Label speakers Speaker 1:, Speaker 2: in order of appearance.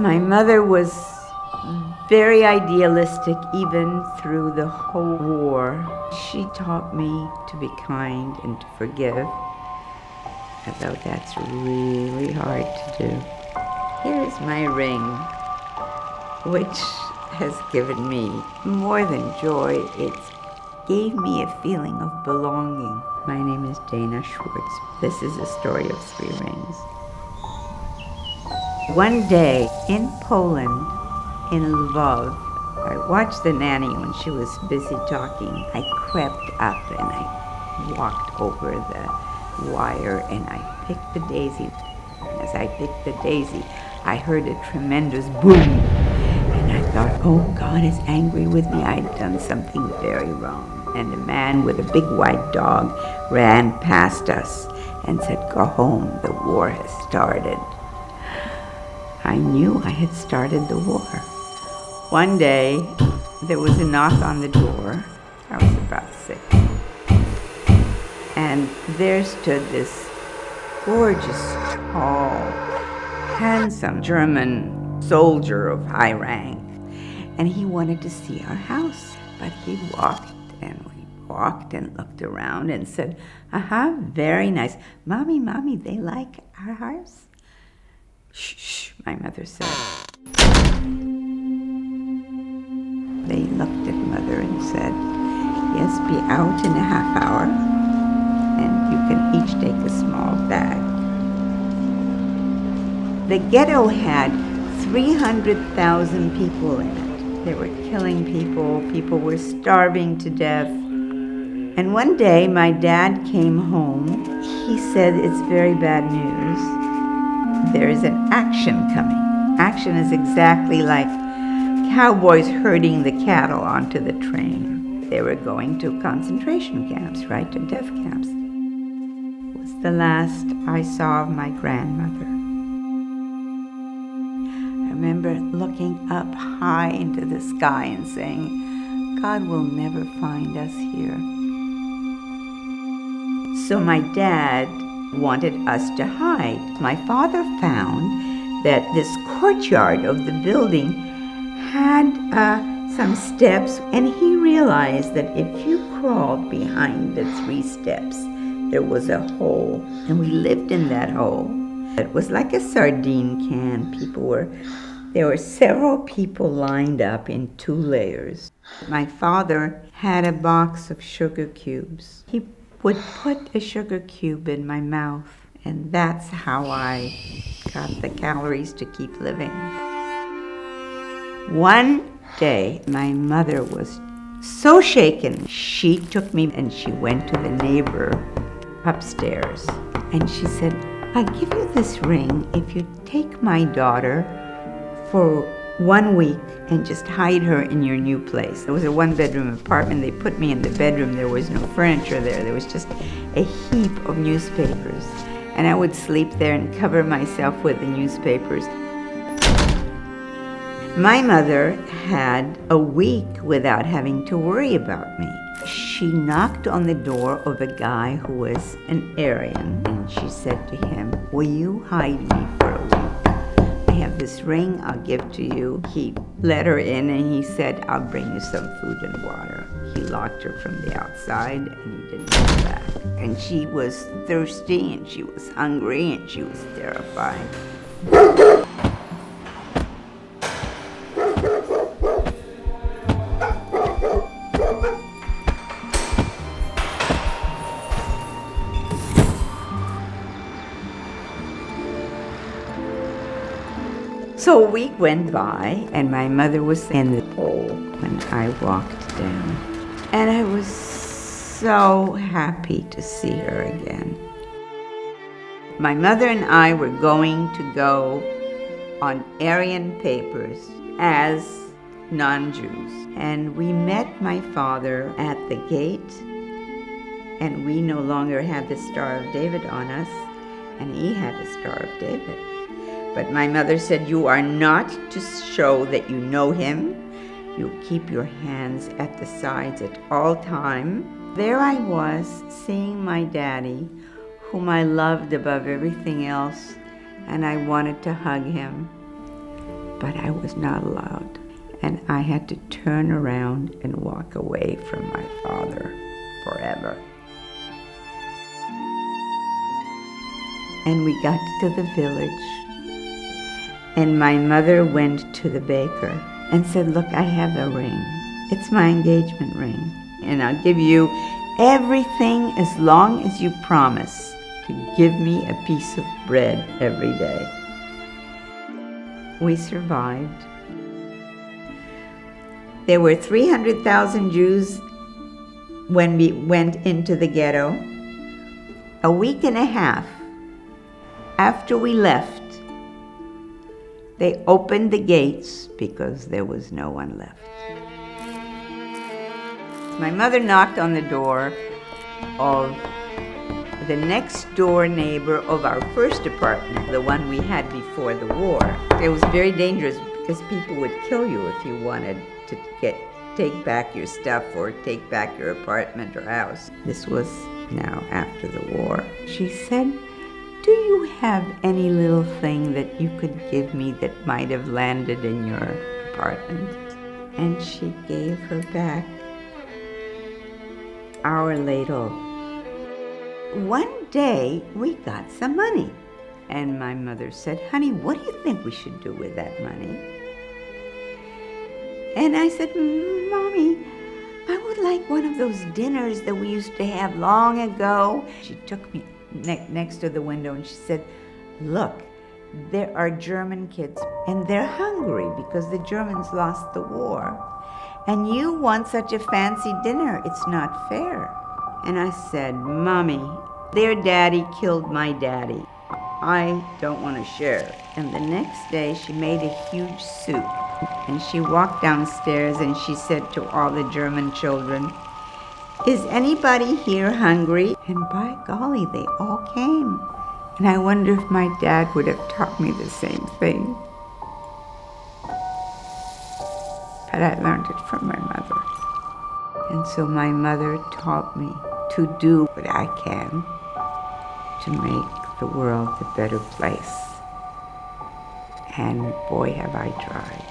Speaker 1: my mother was very idealistic even through the whole war. She taught me to be kind and to forgive, although that's really hard to do. Here is my ring, which has given me more than joy. It gave me a feeling of belonging. My name is Dana Schwartz. This is a story of 3 rings. One day in Poland, in Lvov, I watched the nanny when she was busy talking. I crept up and I walked over the wire and I picked the daisy. And as I picked the daisy, I heard a tremendous boom. And I thought, oh, God is angry with me. I'd done something very wrong. And a man with a big white dog ran past us and said, go home, the war has started. I knew I had started the war. One day, there was a knock on the door. I was about 6. And there stood this gorgeous, tall, handsome German soldier of high rank. And he wanted to see our house. But he walked and looked around and said, aha, very nice. Mommy, they like our house? Shh, my mother said. They looked at Mother and said, yes, be out in a half hour, and you can each take a small bag. The ghetto had 300,000 people in it. They were killing people. People were starving to death. And one day, my dad came home. He said, it's very bad news. There is an action coming. Action is exactly like cowboys herding the cattle onto the train. They were going to concentration camps, right, to death camps. It was the last I saw of my grandmother. I remember looking up high into the sky and saying, God will never find us here. So my dad wanted us to hide. My father found that this courtyard of the building had some steps, and he realized that if you crawled behind the 3 steps, there was a hole, and we lived in that hole. It was like a sardine can. There were several people lined up in 2 layers. My father had a box of sugar cubes. He would put a sugar cube in my mouth, and that's how I got the calories to keep living. One day, my mother was so shaken. She took me and she went to the neighbor upstairs. And she said, I'll give you this ring if you take my daughter for 1 week and just hide her in your new place. It was a 1-bedroom apartment. They put me in the bedroom. There was no furniture there. There was just a heap of newspapers. And I would sleep there and cover myself with the newspapers. My mother had a week without having to worry about me. She knocked on the door of a guy who was an Aryan, and she said to him, will you hide me for a week? I have this ring I'll give to you. He let her in and he said, I'll bring you some food and water. He locked her from the outside and he didn't come back. And she was thirsty and she was hungry and she was terrified. So a week went by, and my mother was in the hole when I walked down. And I was so happy to see her again. My mother and I were going to go on Aryan papers as non-Jews. And we met my father at the gate, and we no longer had the Star of David on us, and he had the Star of David. But my mother said, you are not to show that you know him. You keep your hands at the sides at all time. There I was, seeing my daddy, whom I loved above everything else, and I wanted to hug him. but I was not allowed. And I had to turn around and walk away from my father forever. And we got to the village, and my mother went to the baker and said, look, I have a ring. It's my engagement ring, and I'll give you everything as long as you promise to give me a piece of bread every day. We survived. There were 300,000 Jews when we went into the ghetto. A week and a half after we left, they opened the gates because there was no one left. My mother knocked on the door of the next door neighbor of our first apartment, the one we had before the war. It was very dangerous because people would kill you if you wanted to take back your stuff or take back your apartment or house. This was now after the war. She said, do you have any little thing that you could give me that might have landed in your apartment? And she gave her back our ladle. One day we got some money, and my mother said, honey, what do you think we should do with that money? And I said, Mommy, I would like one of those dinners that we used to have long ago. She took me next to the window and she said, look, there are German kids and they're hungry because the Germans lost the war. And you want such a fancy dinner, it's not fair. And I said, Mommy, their daddy killed my daddy. I don't want to share. And the next day she made a huge soup. And she walked downstairs and she said to all the German children, is anybody here hungry? And by golly, they all came. And I wonder if my dad would have taught me the same thing. But I learned it from my mother. And so my mother taught me to do what I can to make the world a better place. And boy, have I tried.